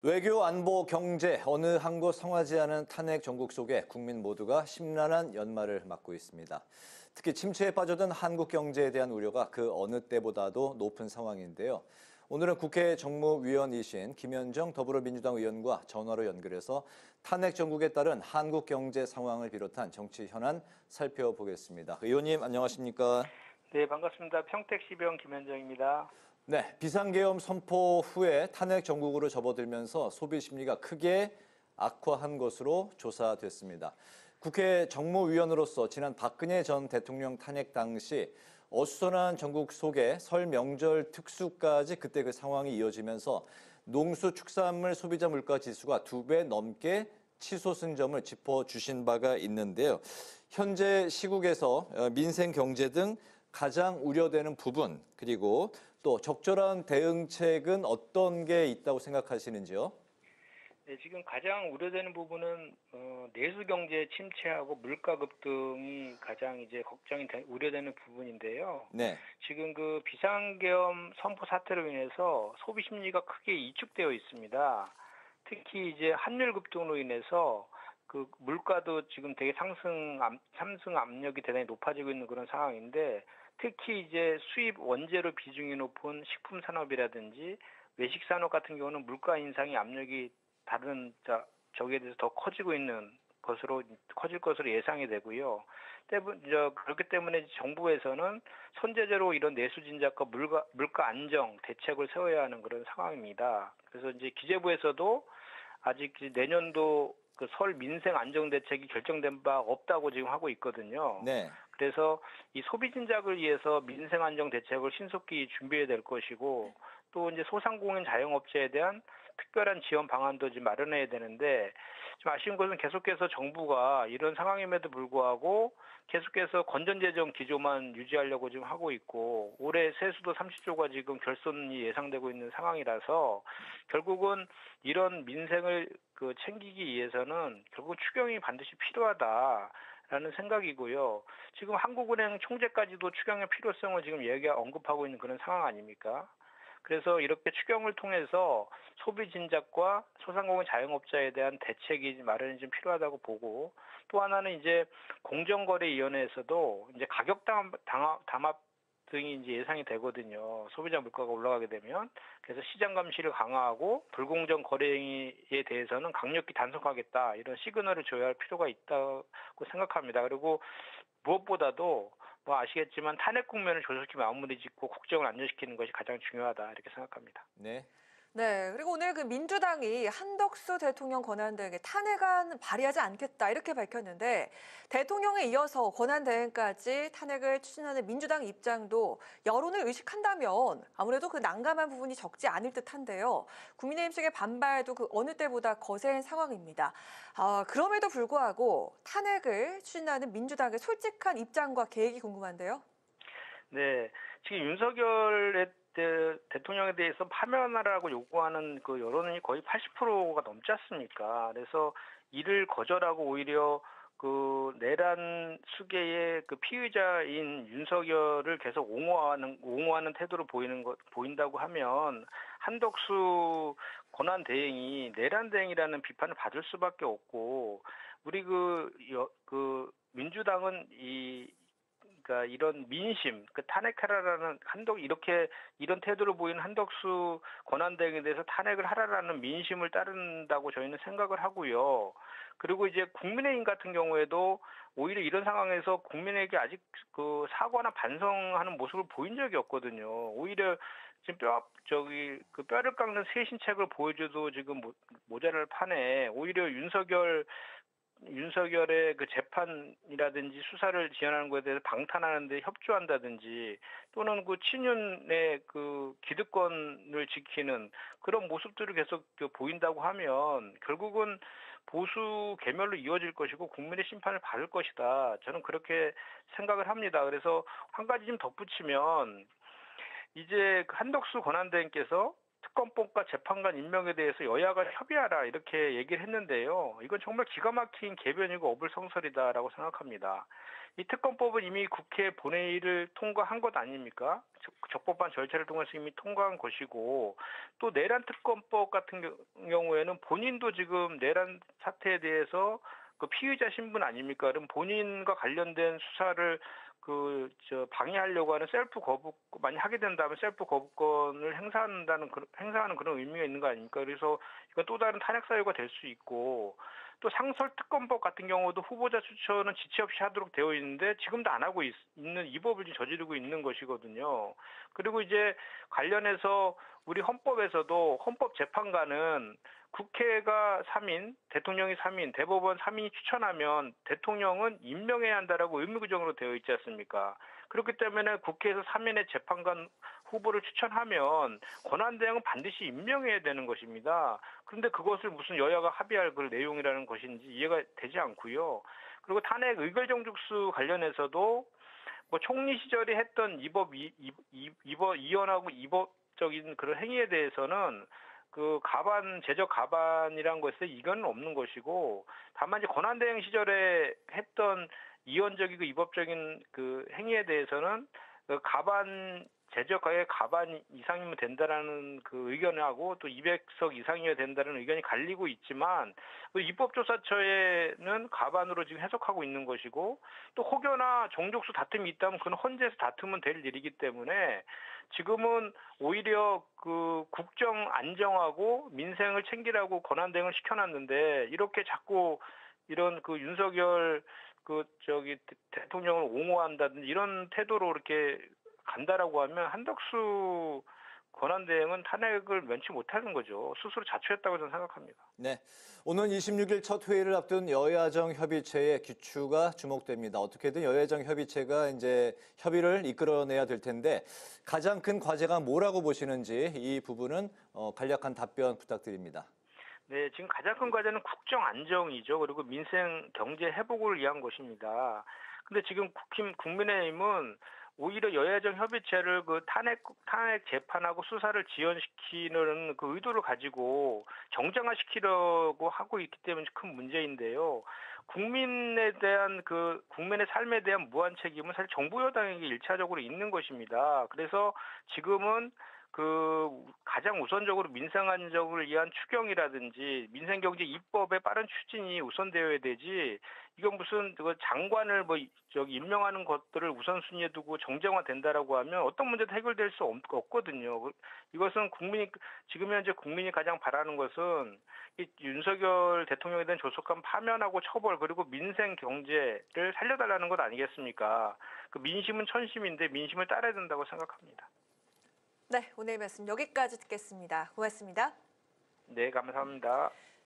외교, 안보, 경제 어느 한 곳 성하지 않은 탄핵 정국 속에 국민 모두가 심란한 연말을 맞고 있습니다. 특히 침체에 빠져든 한국 경제에 대한 우려가 그 어느 때보다도 높은 상황인데요. 오늘은 국회 정무위원이신 김현정 더불어민주당 의원과 전화로 연결해서 탄핵 정국에 따른 한국 경제 상황을 비롯한 정치 현안 살펴보겠습니다. 의원님 안녕하십니까? 네, 반갑습니다. 평택시병 김현정입니다. 네, 비상계엄 선포 후에 탄핵 정국으로 접어들면서 소비 심리가 크게 악화한 것으로 조사됐습니다. 국회 정무위원으로서 지난 박근혜 전 대통령 탄핵 당시 어수선한 정국 속에 설 명절 특수까지 그때 그 상황이 이어지면서 농수축산물 소비자 물가 지수가 2배 넘게 치솟은 점을 짚어주신 바가 있는데요. 현재 시국에서 민생 경제 등 가장 우려되는 부분, 그리고 또 적절한 대응책은 어떤 게 있다고 생각하시는지요? 네, 지금 가장 우려되는 부분은 내수 경제 침체하고 물가 급등이 가장 이제 우려되는 부분인데요. 네. 지금 그 비상계엄 선포 사태로 인해서 소비 심리가 크게 위축되어 있습니다. 특히 이제 환율 급등으로 인해서 그 물가도 지금 되게 상승 압력이 대단히 높아지고 있는 그런 상황인데, 특히 이제 수입 원재료 비중이 높은 식품 산업이라든지 외식 산업 같은 경우는 물가 인상의 압력이 다른 저기에 대해서 더 커질 것으로 예상이 되고요. 그렇기 때문에 정부에서는 선제적으로 이런 내수 진작과 물가 안정 대책을 세워야 하는 그런 상황입니다. 그래서 이제 기재부에서도 아직 내년도 그 설 민생 안정 대책이 결정된 바 없다고 지금 하고 있거든요. 네. 그래서 이 소비 진작을 위해서 민생 안정 대책을 신속히 준비해야 될 것이고, 또 이제 소상공인 자영업자에 대한 특별한 지원 방안도 지금 마련해야 되는데, 좀 아쉬운 것은 계속해서 정부가 이런 상황임에도 불구하고 계속해서 건전재정 기조만 유지하려고 지금 하고 있고, 올해 세수도 30조가 지금 결손이 예상되고 있는 상황이라서 결국은 이런 민생을 챙기기 위해서는 결국 추경이 반드시 필요하다라는 생각이고요. 지금 한국은행 총재까지도 추경의 필요성을 지금 언급하고 있는 그런 상황 아닙니까? 그래서 이렇게 추경을 통해서 소비 진작과 소상공인 자영업자에 대한 대책이 마련이 좀 필요하다고 보고, 또 하나는 이제 공정거래위원회에서도 이제 가격 담합 등이 이제 예상이 되거든요. 소비자 물가가 올라가게 되면. 그래서 시장 감시를 강화하고 불공정 거래 행위에 대해서는 강력히 단속하겠다, 이런 시그널을 줘야 할 필요가 있다고 생각합니다. 그리고 무엇보다도 아시겠지만 탄핵 국면을 조속히 마무리 짓고 국정을 안정시키는 것이 가장 중요하다, 이렇게 생각합니다. 네. 네, 그리고 오늘 그 민주당이 한덕수 대통령 권한대행에 탄핵안 발의하지 않겠다 이렇게 밝혔는데, 대통령에 이어서 권한대행까지 탄핵을 추진하는 민주당 입장도 여론을 의식한다면 아무래도 그 난감한 부분이 적지 않을 듯한데요. 국민의힘 측의 반발도 그 어느 때보다 거센 상황입니다. 그럼에도 불구하고 탄핵을 추진하는 민주당의 솔직한 입장과 계획이 궁금한데요. 네, 지금 윤석열의 대통령에 대해서 파면하라고 요구하는 그 여론이 거의 80%가 넘지 않습니까? 그래서 이를 거절하고 오히려 그 내란 수계의 그 피의자인 윤석열을 계속 옹호하는 태도를 보인다고 하면, 한덕수 권한 대행이 내란 대행이라는 비판을 받을 수밖에 없고, 우리 민주당은 그러니까 이런 민심, 탄핵하라라는 이런 태도를 보이는 한덕수 권한대행에 대해서 탄핵을 하라라는 민심을 따른다고 저희는 생각을 하고요. 그리고 이제 국민의힘 같은 경우에도 오히려 이런 상황에서 국민에게 아직 그 사과나 반성하는 모습을 보인 적이 없거든요. 오히려 지금 뼈를 깎는 쇄신책을 보여줘도 지금 모자랄 판에 오히려 윤석열의 그 재판이라든지 수사를 지원하는 것에 대해서 방탄하는 데 협조한다든지, 또는 그 친윤의 그 기득권을 지키는 그런 모습들을 계속 보인다고 하면 결국은 보수 괴멸로 이어질 것이고 국민의 심판을 받을 것이다, 저는 그렇게 생각을 합니다. 그래서 한 가지 좀 덧붙이면, 이제 한덕수 권한대행께서 특검법과 재판관 임명에 대해서 여야가 협의하라 이렇게 얘기를 했는데요. 이건 정말 기가 막힌 개변이고 어불성설이다라고 생각합니다. 이 특검법은 이미 국회 본회의를 통과한 것 아닙니까? 적법한 절차를 통해서 이미 통과한 것이고 또 내란 특검법 같은 경우에는 본인도 지금 내란 사태에 대해서 그 피의자 신분 아닙니까? 그럼 본인과 관련된 수사를 방해하려고 하는 셀프 거부 많이 하게 된다면 셀프 거부권을 행사하는 그런 의미가 있는 거 아닙니까? 그래서 이건 또 다른 탄핵 사유가 될 수 있고 또 상설특검법 같은 경우도 후보자 추천은 지체 없이 하도록 되어 있는데 지금도 안 하고 있는 이 법을 지금 저지르고 있는 것이거든요. 그리고 이제 관련해서 우리 헌법에서도 헌법재판관은 국회가 3인, 대통령이 3인, 대법원 3인이 추천하면 대통령은 임명해야 한다라고 의무규정으로 되어 있지 않습니까? 그렇기 때문에 국회에서 3인의 재판관 후보를 추천하면 권한대행은 반드시 임명해야 되는 것입니다. 그런데 그것을 무슨 여야가 합의할 그 내용이라는 것인지 이해가 되지 않고요. 그리고 탄핵 의결정죽수 관련해서도 뭐 총리 시절에 했던 이원하고 이법적인 그런 행위에 대해서는 그 제적 가반이란 것에 이견은 없는 것이고 다만 이제 권한대행 시절에 했던 이원적이고 위법적인 그 행위에 대해서는 그 제적의 가반 이상이면 된다라는 그 의견하고 또 200석 이상이어야 된다는 의견이 갈리고 있지만 그 입법조사처에는 가반으로 지금 해석하고 있는 것이고 또 혹여나 종족수 다툼이 있다면 그건 헌재에서 다투면 될 일이기 때문에 지금은 오히려 그 국정 안정하고 민생을 챙기라고 권한대행을 시켜놨는데 이렇게 자꾸 이런 그 윤석열 대통령을 옹호한다든지 이런 태도로 이렇게 간다라고 하면 한덕수 권한대행은 탄핵을 면치 못하는 거죠. 스스로 자초했다고 저는 생각합니다. 네, 오는 26일 첫 회의를 앞둔 여야정 협의체의 귀추가 주목됩니다. 어떻게든 여야정 협의체가 이제 협의를 이끌어내야 될 텐데 가장 큰 과제가 뭐라고 보시는지 이 부분은 간략한 답변 부탁드립니다. 네, 지금 가장 큰 과제는 국정 안정이죠. 그리고 민생 경제 회복을 위한 것입니다. 근데 지금 국민의힘은 오히려 여야정 협의체를 그 탄핵 재판하고 수사를 지연시키는 그 의도를 가지고 정쟁화시키려고 하고 있기 때문에 큰 문제인데요. 국민의 삶에 대한 무한 책임은 사실 정부 여당에게 일차적으로 있는 것입니다. 그래서 지금은 가장 우선적으로 민생 안정을 위한 추경이라든지 민생경제 입법의 빠른 추진이 우선되어야 되지 이건 무슨 장관을 임명하는 것들을 우선순위에 두고 정쟁화된다라고 하면 어떤 문제도 해결될 수 없거든요. 이것은 지금 현재 국민이 가장 바라는 것은 이 윤석열 대통령에 대한 조속한 파면하고 처벌 그리고 민생 경제를 살려달라는 것 아니겠습니까? 그 민심은 천심인데 민심을 따라야 된다고 생각합니다. 네, 오늘 말씀 여기까지 듣겠습니다. 고맙습니다. 네, 감사합니다.